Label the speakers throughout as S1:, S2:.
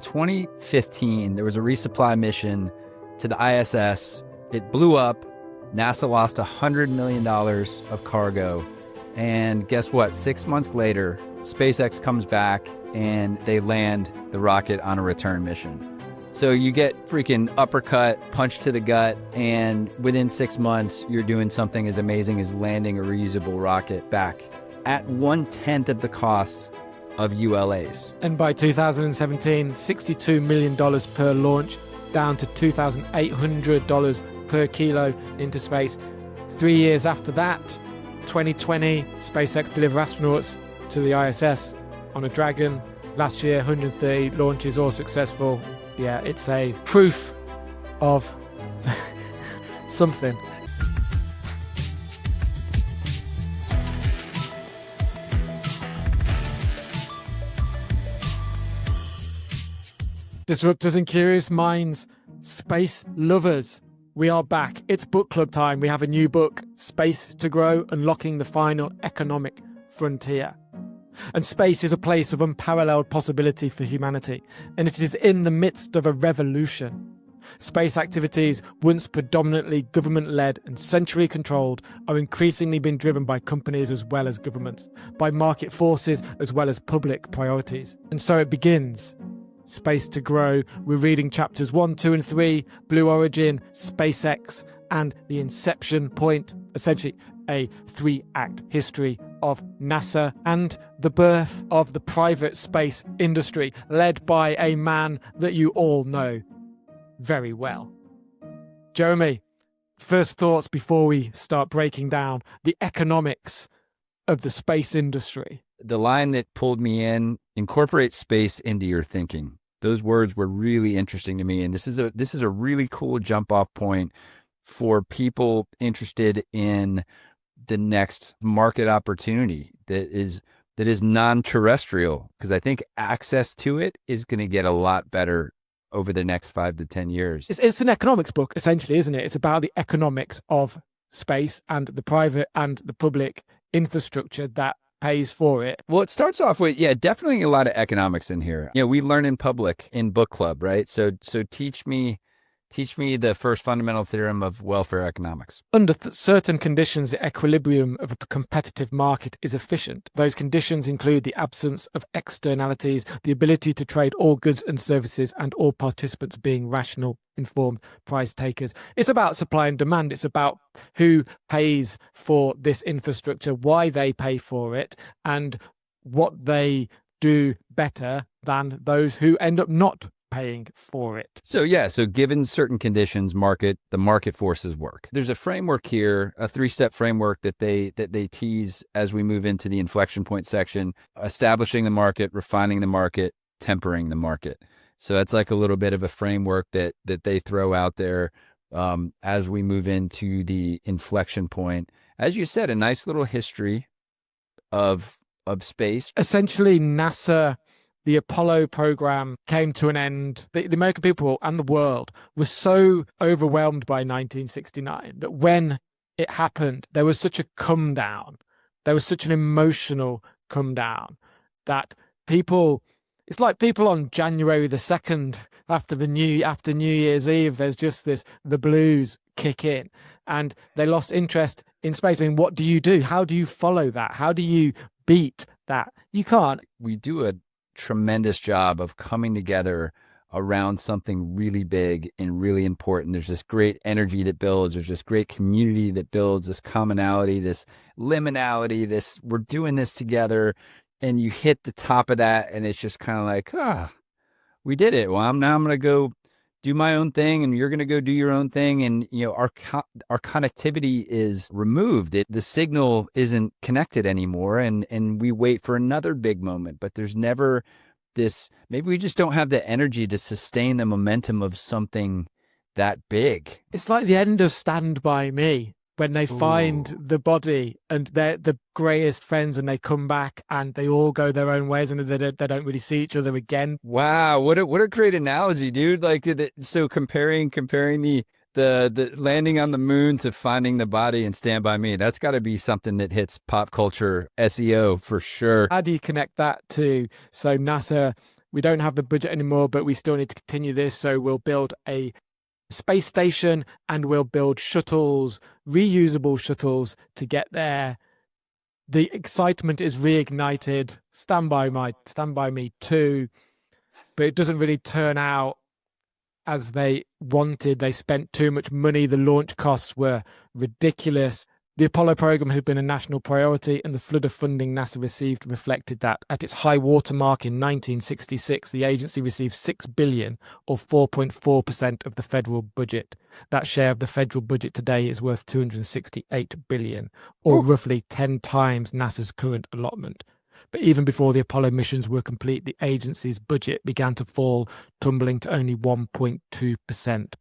S1: 2015, there was a resupply mission to the ISS. It blew up. NASA lost $100 million of cargo. And guess what? 6 months later, SpaceX comes back and they land the rocket on a return mission. So you get freaking uppercut, punch to the gut, and within 6 months, you're doing something as amazing as landing a reusable rocket back at 1/10 of the cost of ULAs.
S2: And by 2017, $62 million per launch, down to $2,800 per kilo into space. 3 years after that, 2020, SpaceX delivered astronauts to the ISS on a Dragon. Last year, 130 launches, all successful. Yeah, it's a proof of something. Disruptors and curious minds, space lovers, we are back. It's book club time. We have a new book, Space to Grow, Unlocking the Final Economic Frontier. And space is a place of unparalleled possibility for humanity, and it is in the midst of a revolution. Space activities, once predominantly government-led and centrally controlled, are increasingly being driven by companies as well as governments, by market forces as well as public priorities. And so it begins. Space to Grow. We're reading chapters 1, 2, and 3, Blue Origin, SpaceX, and the inception point, essentially a 3-act history of NASA and the birth of the private space industry, led by a man that you all know very well. Jeremy, first thoughts before we start breaking down the economics of the space industry.
S1: The line that pulled me in, incorporate space into your thinking. Those words were really interesting to me. And this is a really cool jump off point for people interested in the next market opportunity that is non-terrestrial, because I think access to it is going to get a lot better over the next 5 to 10 years.
S2: It's an economics book, essentially, isn't it? It's about the economics of space and the private and the public infrastructure that pays for it.
S1: Well, it starts off with, definitely a lot of economics in here. We learn in public in book club, right? So teach me the first fundamental theorem of welfare economics.
S2: Under certain conditions, the equilibrium of a competitive market is efficient. Those conditions include the absence of externalities, the ability to trade all goods and services, and all participants being rational, informed price takers. It's about supply and demand. It's about who pays for this infrastructure, why they pay for it, and what they do better than those who end up not paying for it.
S1: So given certain conditions, the market forces work. There's a framework here, a 3-step framework that they tease as we move into the inflection point section: establishing the market, refining the market, tempering the market. So that's like a little bit of a framework that they throw out there as we move into the inflection point. As you said, a nice little history of space.
S2: Essentially, NASA, the Apollo program came to an end. The American people and the world were so overwhelmed by 1969 that when it happened, there was such a come down. There was such an emotional come down that people, it's like people on January the 2nd after New Year's Eve, there's just the blues kick in and they lost interest in space. I mean, what do you do? How do you follow that? How do you beat that? You can't.
S1: We do a tremendous job of coming together around something really big and really important. There's this great energy that builds. There's this great community that builds, this commonality, this liminality, we're doing this together. And you hit the top of that and it's just kind of like, we did it. Well, I'm going to go do my own thing and you're going to go do your own thing. And, our connectivity is removed. The signal isn't connected anymore. And we wait for another big moment, but there's never this, maybe we just don't have the energy to sustain the momentum of something that big.
S2: It's like the end of Stand By Me, when they find the body and they're the greyest friends and they come back and they all go their own ways and they don't really see each other again.
S1: Wow, what a great analogy, dude. Like, so comparing the landing on the moon to finding the body and Stand By Me, that's got to be something that hits pop culture SEO for sure.
S2: How do you connect that to, so NASA we don't have the budget anymore, but we still need to continue this. So we'll build a space station and we'll build shuttles, reusable shuttles to get there. The excitement is reignited. Stand by me too. But it doesn't really turn out as they wanted. They spent too much money. The launch costs were ridiculous. The Apollo program had been a national priority, and the flood of funding NASA received reflected that. At its high water mark in 1966, the agency received $6 billion, or 4.4% of the federal budget. That share of the federal budget today is worth $268 billion, or roughly 10 times NASA's current allotment. But even before the Apollo missions were complete, the agency's budget began to fall, tumbling to only 1.2%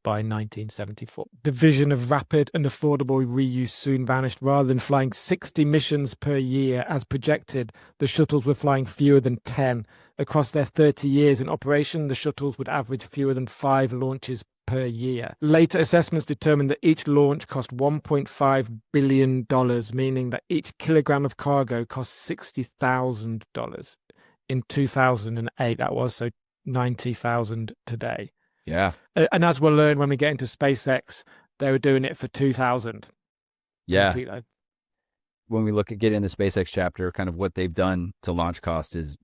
S2: by 1974. The vision of rapid and affordable reuse soon vanished. Rather than flying 60 missions per year as projected, the shuttles were flying fewer than 10. Across their 30 years in operation, the shuttles would average fewer than 5 launches per year. Later assessments determined that each launch cost $1.5 billion, meaning that each kilogram of cargo cost $60,000. In 2008, that was, so 90,000 today.
S1: Yeah.
S2: And as we'll learn when we get into SpaceX, they were doing it for 2,000.
S1: Yeah. When we look at getting the SpaceX chapter, kind of what they've done to launch cost is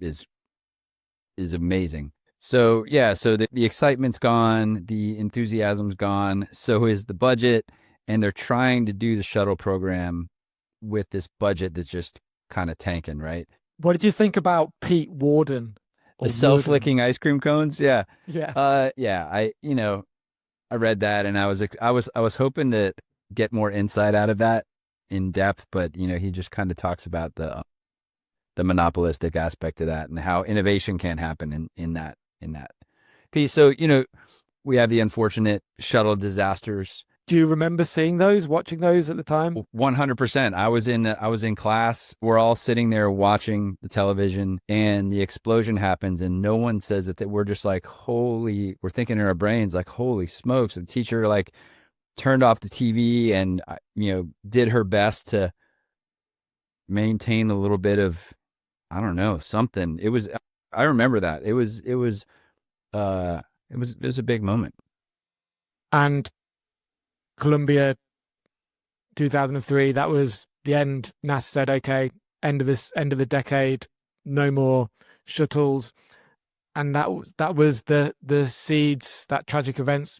S1: amazing. So yeah, so the excitement's gone, the enthusiasm's gone, so is the budget, and they're trying to do the shuttle program with this budget that's just kind of tanking, right?
S2: What did you think about Pete Warden?
S1: The self-licking ice cream cones? Yeah.
S2: Yeah.
S1: Yeah, I read that, and I was hoping to get more insight out of that in depth, but he just kind of talks about the monopolistic aspect of that and how innovation can happen in that piece. So, we have the unfortunate shuttle disasters.
S2: Do you remember seeing those, watching those at the time?
S1: 100%. I was in class. We're all sitting there watching the television, and the explosion happens, and no one says it. That we're just like, we're thinking in our brains, like, holy smokes. The teacher turned off the TV and, did her best to maintain a little bit of, I don't know, something. I remember that. It was a big moment.
S2: And Columbia 2003, that was the end. NASA said, okay, end of the decade, no more shuttles. And that was the seeds, that tragic events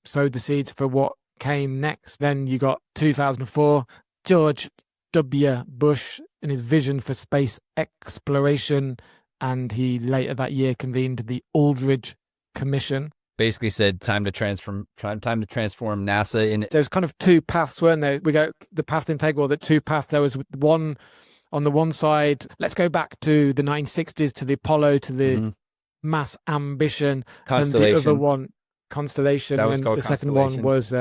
S2: sowed the seeds for what came next. Then you got 2004, George W. Bush and his vision for space exploration, and he later that year convened the Aldridge Commission.
S1: Basically said time to transform NASA.
S2: There's kind of two paths, weren't there? The path didn't take the two paths. There was one on the one side, let's go back to the 1960s, to the Apollo, to the mass ambition, and the other one, Constellation, and the second one was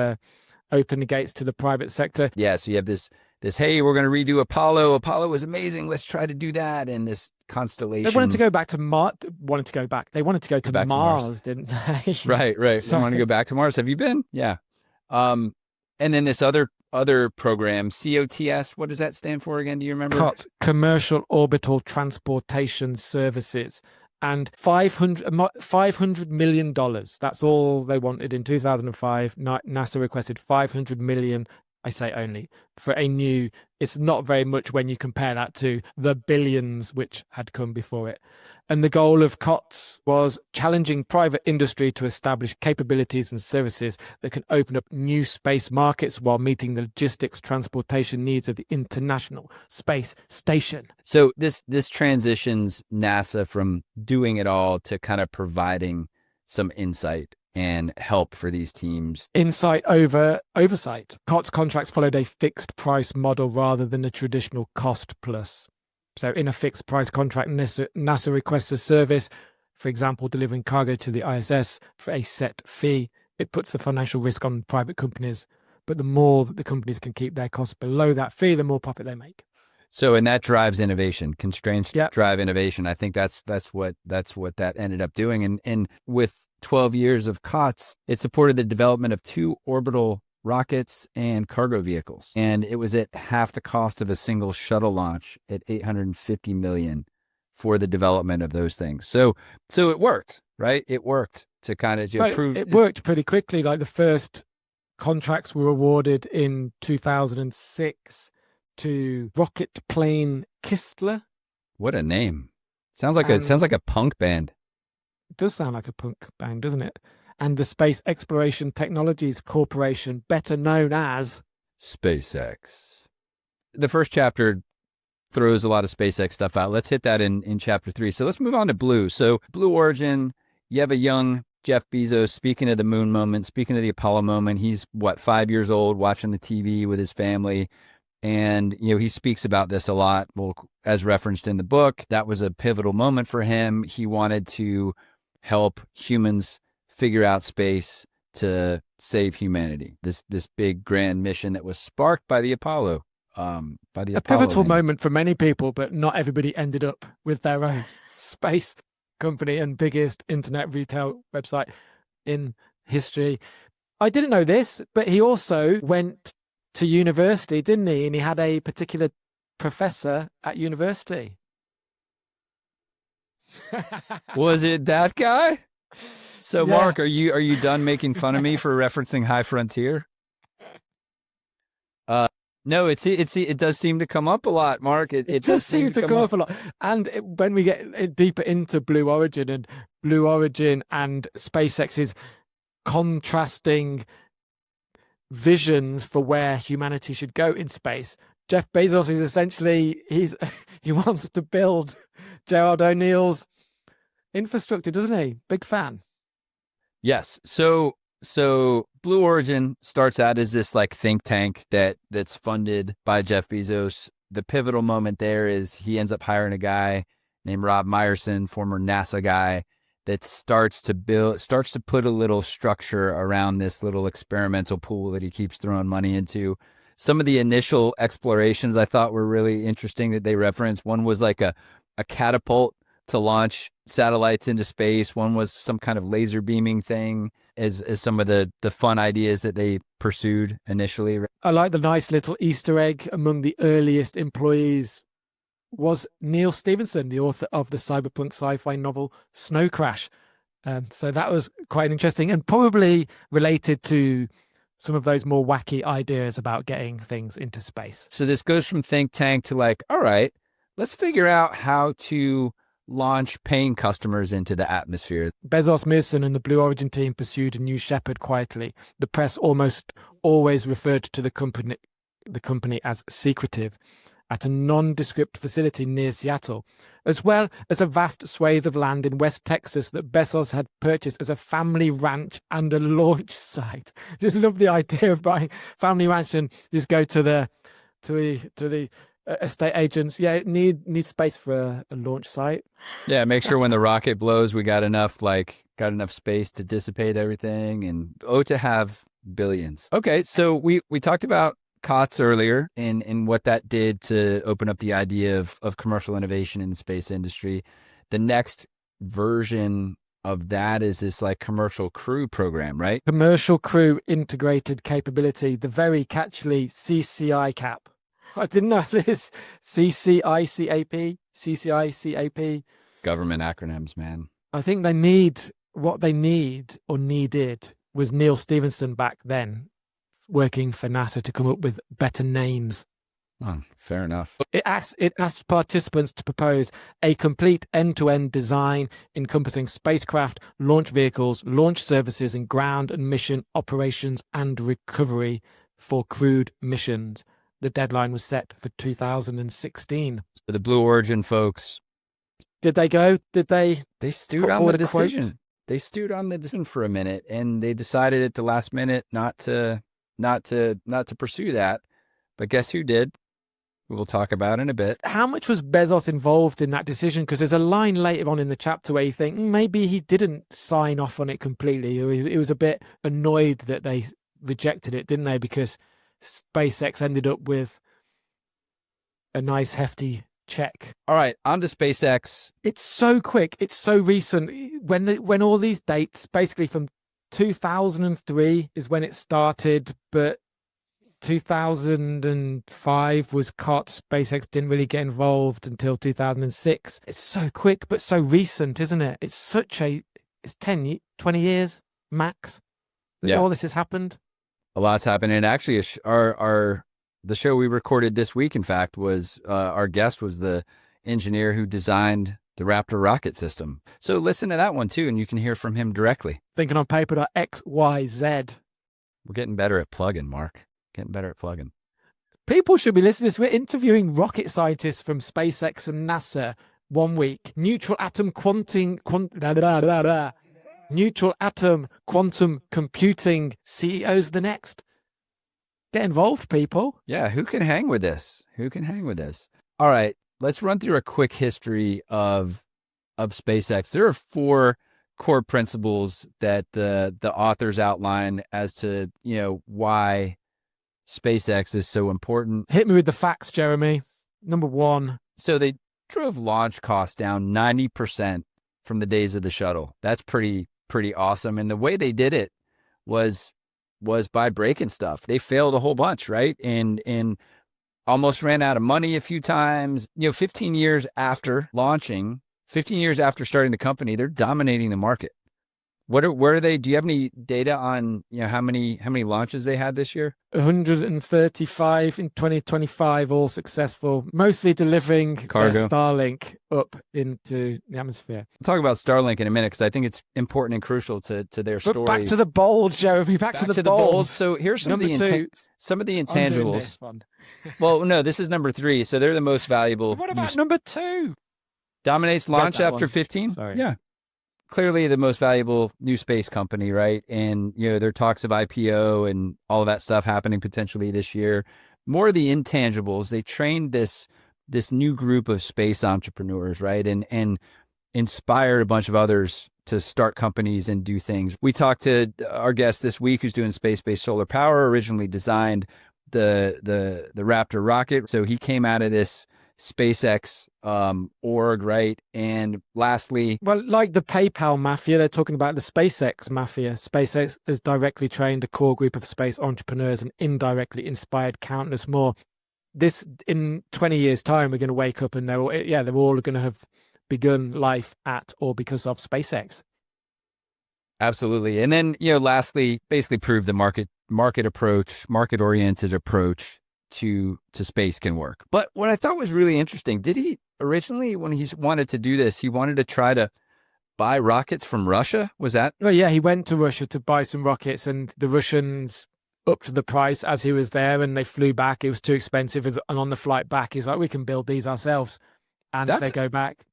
S2: open the gates to the private sector.
S1: Yeah, so you have this, hey, we're going to redo Apollo. Apollo was amazing. Let's try to do that. And this Constellation.
S2: They wanted to go back to Mars. They wanted to go to Mars, didn't they?
S1: Right. They want to go back to Mars. Have you been? Yeah. And then this other program, COTS, what does that stand for again? Do you remember?
S2: COTS, Commercial Orbital Transportation Services. And $500 million. That's all they wanted in 2005. NASA requested $500 million. I say only for a new. It's not very much when you compare that to the billions which had come before it. And the goal of COTS was challenging private industry to establish capabilities and services that can open up new space markets while meeting the logistics transportation needs of the International Space Station.
S1: So this transitions NASA from doing it all to kind of providing some insight and help for these teams.
S2: Insight over oversight. COTS contracts followed a fixed price model rather than a traditional cost plus. So in a fixed price contract, NASA requests a service, for example, delivering cargo to the ISS for a set fee. It puts the financial risk on private companies, but the more that the companies can keep their costs below that fee, the more profit they make.
S1: So, and that drives innovation. Constraints drive innovation. I think that's what that ended up doing. And with 12 years of COTS, it supported the development of 2 orbital rockets and cargo vehicles. And it was at half the cost of a single shuttle launch at $850 million. for the development of those things. So it worked, right? It worked to kind of
S2: But
S1: prove
S2: it worked pretty quickly. Like the first contracts were awarded in 2006 to Rocket Plane Kistler.
S1: What a name. Sounds like a punk band.
S2: It does sound like a punk band, doesn't it? And the Space Exploration Technologies Corporation, better known as
S1: SpaceX. The first chapter throws a lot of SpaceX stuff out. Let's hit that in chapter 3. So let's move on to Blue. So Blue Origin, you have a young Jeff Bezos, speaking of the moon moment, speaking of the Apollo moment. He's 5 years old, watching the TV with his family. And, he speaks about this a lot. Well, as referenced in the book, that was a pivotal moment for him. He wanted to help humans figure out space to save humanity. This big grand mission that was sparked by the Apollo.
S2: A pivotal moment for many people, but not everybody ended up with their own space company and biggest internet retail website in history. I didn't know this, but he also went to university, didn't he? And he had a particular professor at university.
S1: Was it that guy? So,
S2: yeah.
S1: Mark, are you done making fun of me for referencing High Frontier? No, it does seem to come up a lot, Mark. It
S2: does seem to come up a lot. And when we get deeper into Blue Origin and SpaceX's contrasting visions for where humanity should go in space, Jeff Bezos is essentially he wants to build Gerard O'Neill's infrastructure, doesn't he? Big fan.
S1: Yes. So Blue Origin starts out as this think tank that's funded by Jeff Bezos. The pivotal moment there is he ends up hiring a guy named Rob Meyerson, former NASA guy, that starts to put a little structure around this little experimental pool that he keeps throwing money into. Some of the initial explorations I thought were really interesting that they referenced. One was like a catapult to launch satellites into space. One was some kind of laser beaming thing as some of the fun ideas that they pursued initially.
S2: I like the nice little Easter egg. Among the earliest employees was Neil Stephenson, the author of the cyberpunk sci-fi novel Snow Crash. So that was quite interesting and probably related to some of those more wacky ideas about getting things into space.
S1: So this goes from think tank to all right, let's figure out how to launch paying customers into the atmosphere.
S2: Bezos, Mewson, and the Blue Origin team pursued a new shepherd quietly. The press almost always referred to the company as secretive, at a nondescript facility near Seattle, as well as a vast swathe of land in West Texas that Bezos had purchased as a family ranch and a launch site. Just love the idea of buying family ranch and just go to the estate agents. Yeah, need space for a launch site.
S1: Yeah, make sure when the rocket blows, we got enough space to dissipate everything and to have billions. Okay, so we talked about COTS earlier and what that did to open up the idea of commercial innovation in the space industry. The next version of that is this commercial crew program, right?
S2: Commercial crew integrated capability, the very catchily CCI cap. I didn't know this. CCICAP, CCICAP.
S1: Government acronyms, man.
S2: I think what they needed was Neil Stephenson back then, working for NASA, to come up with better names.
S1: Oh, fair enough.
S2: It asked participants to propose a complete end-to-end design encompassing spacecraft, launch vehicles, launch services, and ground and mission operations and recovery for crewed missions. The deadline was set for 2016.
S1: So the Blue Origin folks,
S2: did they go? Did they?
S1: They stewed on the decision. They stewed on the decision for a minute, and they decided at the last minute not to pursue that. But guess who did? We'll talk about in a bit.
S2: How much was Bezos involved in that decision? Because there's a line later on in the chapter where you think maybe he didn't sign off on it completely. He was a bit annoyed that they rejected it, didn't they? Because SpaceX ended up with a nice hefty check.
S1: All right, on to SpaceX.
S2: It's so quick. It's so recent. When all these dates, basically from 2003 is when it started, but 2005 was COTS. SpaceX didn't really get involved until 2006. It's so quick, but so recent, isn't it? It's 10, 20 years max.
S1: Yeah.
S2: All this has happened.
S1: A lot's happened. And actually, the show we recorded this week, in fact, was our guest was the engineer who designed the Raptor rocket system. So listen to that one too, and you can hear from him directly.
S2: Thinking on paper.xyz.
S1: We're getting better at plugging, Mark. Getting better at plugging.
S2: People should be listening to this. We're interviewing rocket scientists from SpaceX and NASA 1 week. Neutral atom quantum computing CEOs the next. Get involved, people.
S1: Yeah, who can hang with this? Who can hang with this? All right, let's run through a quick history of SpaceX. There are 4 core principles that the authors outline as to, why SpaceX is so important.
S2: Hit me with the facts, Jeremy. Number 1.
S1: So they drove launch costs down 90% from the days of the shuttle. That's pretty awesome. And the way they did it was by breaking stuff. They failed a whole bunch, right? And almost ran out of money a few times. 15 years after launching, 15 years after starting the company, they're dominating the market. Where are they? Do you have any data on how many launches they had this year?
S2: 135 in 2025, all successful, mostly delivering
S1: cargo,
S2: Starlink up into the atmosphere.
S1: We'll talk about Starlink in a minute because I think it's important and crucial to their story.
S2: Back to the bold, Jeremy. Back to the bold.
S1: So here's some of the intangibles. Well, no, this is number 3. So they're the most valuable.
S2: What about number 2?
S1: Dominates launch after 15.
S2: Sorry.
S1: Yeah. Clearly the most valuable new space company, right? And, there are talks of IPO and all of that stuff happening potentially this year. More of the intangibles. They trained this new group of space entrepreneurs, right? And inspired a bunch of others to start companies and do things. We talked to our guest this week who's doing space-based solar power, originally designed the Raptor rocket. So he came out of this SpaceX org, right? And lastly,
S2: well, like the PayPal mafia, they're talking about the SpaceX mafia. SpaceX has directly trained a core group of space entrepreneurs and indirectly inspired countless more. This, in 20 years' time, we're going to wake up and they're all going to have begun life at or because of SpaceX.
S1: Absolutely. And then, lastly, basically prove the market-oriented approach to space can work. But what I thought was really interesting, did he originally, when he wanted to do this, he wanted to try to buy rockets from Russia? Was that?
S2: Well, yeah, he went to Russia to buy some rockets and the Russians upped the price as he was there and they flew back. It was too expensive. And on the flight back, he's like, we can build these ourselves. And they go back.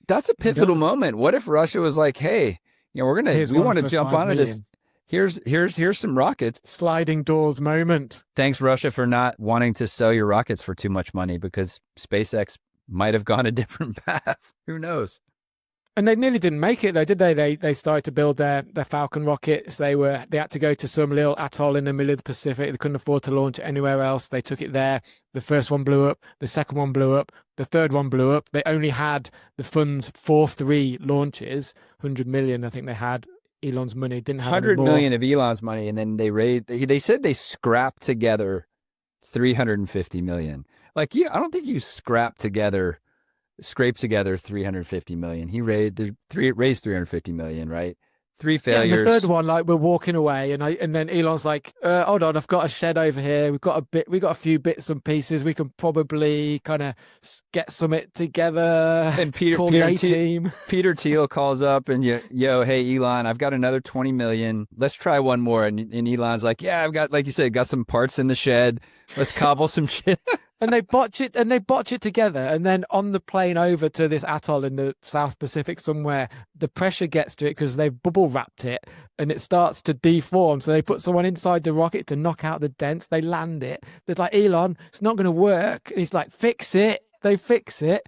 S1: That's a pivotal moment. What if Russia was like, hey, we want to jump onto this. Here's some rockets.
S2: Sliding doors moment.
S1: Thanks, Russia, for not wanting to sell your rockets for too much money because SpaceX might have gone a different path. Who knows?
S2: And they nearly didn't make it, though, did they? They started to build their Falcon rockets. They had to go to some little atoll in the middle of the Pacific. They couldn't afford to launch anywhere else. They took it there. The first one blew up. The second one blew up. The third one blew up. They only had the funds for 3 launches. 100 million, I think they had. Elon's money didn't have
S1: 100 million of Elon's money, and then they said they scrapped together 350 million. Like, I don't think you scrape together 350 million. He raised 350 million, right? 3 failures.
S2: Yeah, and the third one, like, we're walking away, and then Elon's like, hold on, I've got a shed over here. We've got a few bits and pieces. We can probably kind of get something together.
S1: And Peter Thiel calls up and yo, hey Elon, I've got another 20 million. Let's try one more. And Elon's like, yeah, I've got, like you said, got some parts in the shed. Let's cobble some shit.
S2: And they botch it together. And then on the plane over to this atoll in the South Pacific somewhere, the pressure gets to it because they've bubble wrapped it and it starts to deform. So they put someone inside the rocket to knock out the dents. They land it. They're like, Elon, it's not going to work. And he's like, fix it. They fix it.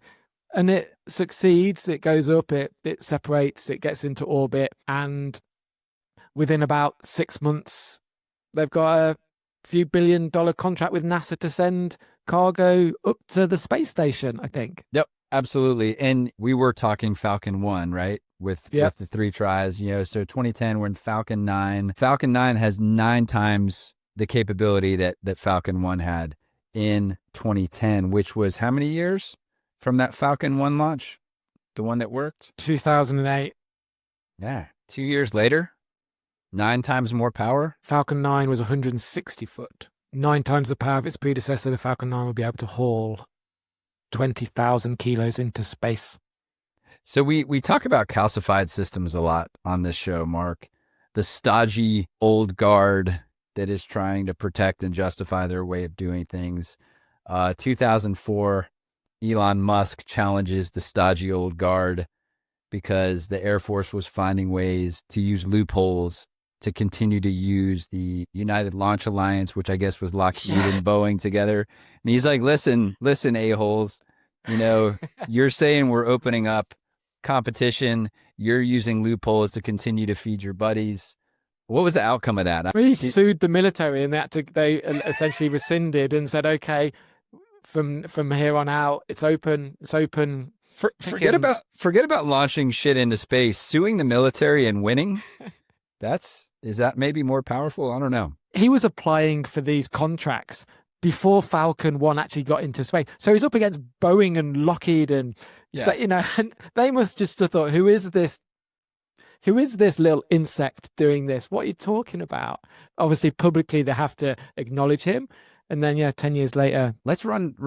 S2: And it succeeds. It goes up. It separates. It gets into orbit. And within about 6 months, they've got a few $billion contract with NASA to send cargo up to the space station, I think.
S1: Yep, absolutely. And we were talking Falcon 1, right? With the 3 tries, so 2010, we're in Falcon 9. Falcon 9 has 9 times the capability that Falcon 1 had in 2010, which was how many years from that Falcon 1 launch? The one that worked?
S2: 2008.
S1: Yeah. 2 years later, 9 times more power.
S2: Falcon 9 was 160 foot. 9 times the power of its predecessor. The Falcon 9 will be able to haul 20,000 kilos into space.
S1: So we talk about calcified systems a lot on this show, Mark. The stodgy old guard that is trying to protect and justify their way of doing things. 2004, Elon Musk challenges the stodgy old guard because the Air Force was finding ways to use loopholes to continue to use the United Launch Alliance, which I guess was Lockheed and Boeing together. And he's like, listen, a-holes, you're saying we're opening up competition. You're using loopholes to continue to feed your buddies. What was the outcome of that?
S2: He sued the military, and they essentially rescinded and said, okay, from here on out, it's open.
S1: Forget about launching shit into space. Suing the military and winning. Is that maybe more powerful? I don't know.
S2: He was applying for these contracts before Falcon 1 actually got into space. So he's up against Boeing and Lockheed and and they must just have thought, who is this little insect doing this? What are you talking about? Obviously, publicly, they have to acknowledge him. And then, 10 years later.
S1: Let's run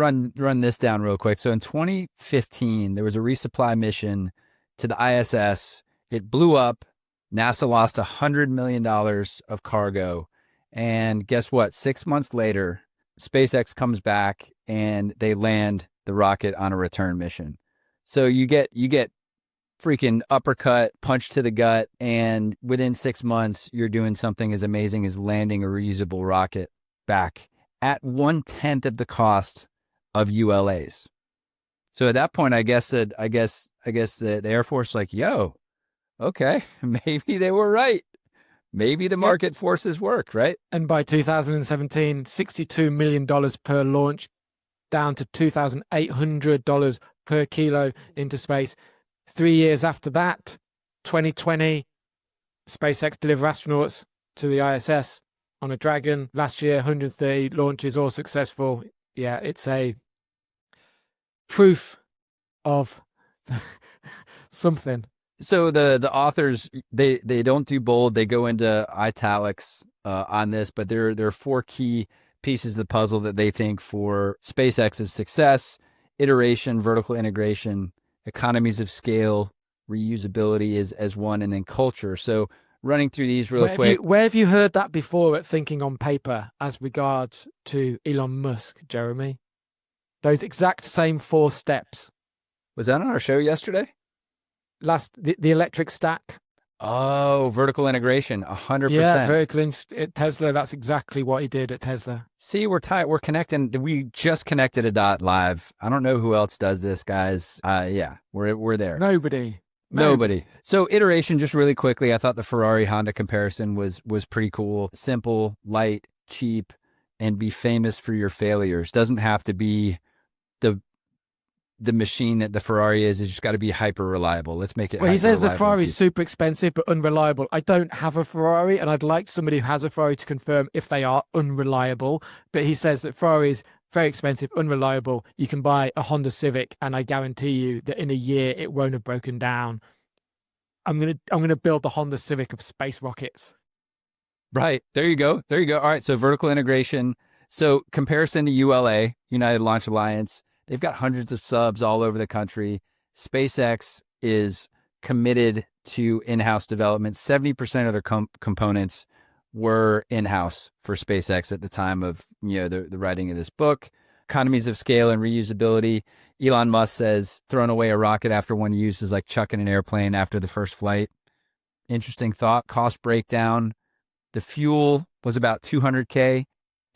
S1: this down real quick. So in 2015, there was a resupply mission to the ISS. It blew up. NASA lost $100 million of cargo. And guess what? 6 months later, SpaceX comes back and they land the rocket on a return mission. So you get freaking uppercut, punch to the gut, and within 6 months, you're doing something as amazing as landing a reusable rocket back at 1/10 of the cost of ULAs. So at that point, I guess the Air Force like, yo, okay, maybe they were right. Maybe the market forces work, right?
S2: And by 2017, $62 million per launch, down to $2,800 per kilo into space. 3 years after that, 2020, SpaceX delivered astronauts to the ISS on a Dragon. Last year, 130 launches, all successful. Yeah, it's a proof of something.
S1: So the authors, they don't do bold. They go into italics on this, but there are 4 key pieces of the puzzle that they think for SpaceX's success: iteration, vertical integration, economies of scale, reusability as one, and then culture. So running through these real quick.
S2: Where have you heard that before at Thinking on Paper as regards to Elon Musk, Jeremy? Those exact same 4 steps.
S1: Was that on our show yesterday?
S2: The electric stack.
S1: Oh, vertical integration, 100%.
S2: Yeah, at Tesla. That's exactly what he did at Tesla.
S1: See, we're tight. We're connecting. We just connected a dot live. I don't know who else does this, guys. Yeah, we're there.
S2: Nobody.
S1: So iteration, just really quickly, I thought the Ferrari Honda comparison was pretty cool. Simple, light, cheap, and be famous for your failures. Doesn't have to be the machine that the Ferrari is. It's just got to be hyper reliable. Let's make it.
S2: Well, he says the Ferrari is super expensive but unreliable. I don't have a Ferrari, and I'd like somebody who has a Ferrari to confirm if they are unreliable. But he says that Ferrari is very expensive, unreliable. You can buy a Honda Civic, and I guarantee you that in a year it won't have broken down. I'm gonna build the Honda Civic of space rockets.
S1: Right. There you go. All right. So vertical integration. So comparison to ULA, United Launch Alliance. They've got hundreds of subs all over the country. SpaceX is committed to in-house development. 70% of their components were in-house for SpaceX at the time of the writing of this book. Economies of scale and reusability. Elon Musk says throwing away a rocket after one use is like chucking an airplane after the first flight. Interesting thought. Cost breakdown. The fuel was about $200K.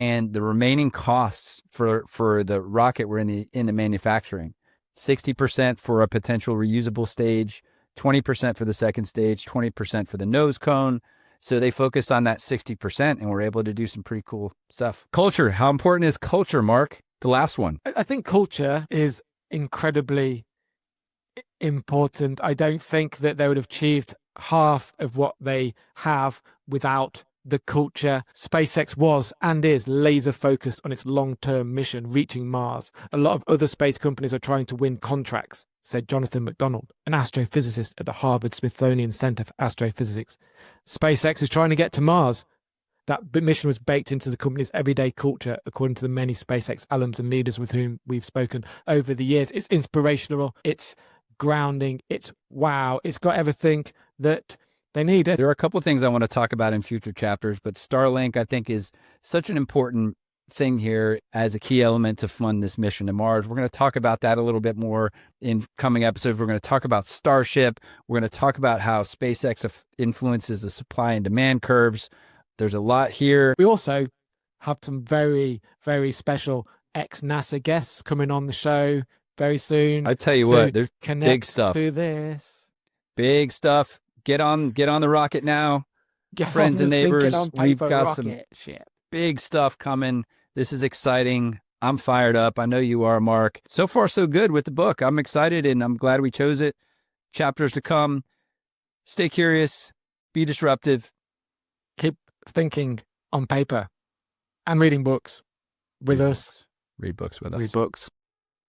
S1: And the remaining costs for the rocket were in the manufacturing. 60% for a potential reusable stage, 20% for the second stage, 20% for the nose cone. So they focused on that 60% and were able to do some pretty cool stuff. Culture. How important is culture, Mark? The last one.
S2: I think culture is incredibly important. I don't think that they would have achieved half of what they have without the culture. SpaceX was and is laser focused on its long-term mission, reaching Mars. A lot of other space companies are trying to win contracts, said Jonathan McDonald, an astrophysicist at the Harvard-Smithsonian Center for Astrophysics. SpaceX is trying to get to Mars. That mission was baked into the company's everyday culture, according to the many SpaceX alums and leaders with whom we've spoken over the years. It's inspirational, it's grounding, it's wow, it's got everything that they need.
S1: There are a couple of things I want to talk about in future chapters, but Starlink, I think, is such an important thing here as a key element to fund this mission to Mars. We're going to talk about that a little bit more in coming episodes. We're going to talk about Starship. We're going to talk about how SpaceX influences the supply and demand curves. There's a lot here.
S2: We also have some very, very special ex-NASA guests coming on the show very soon.
S1: I tell you what, there's big stuff.
S2: To this.
S1: Big stuff. Get on the rocket now. Friends and neighbors, we've got some big stuff coming. This is exciting. I'm fired up. I know you are, Mark. So far, so good with the book. I'm excited and I'm glad we chose it. Chapters to come. Stay curious. Be disruptive.
S2: Keep thinking on paper and reading books with us.
S1: Read books with us.
S2: Read books.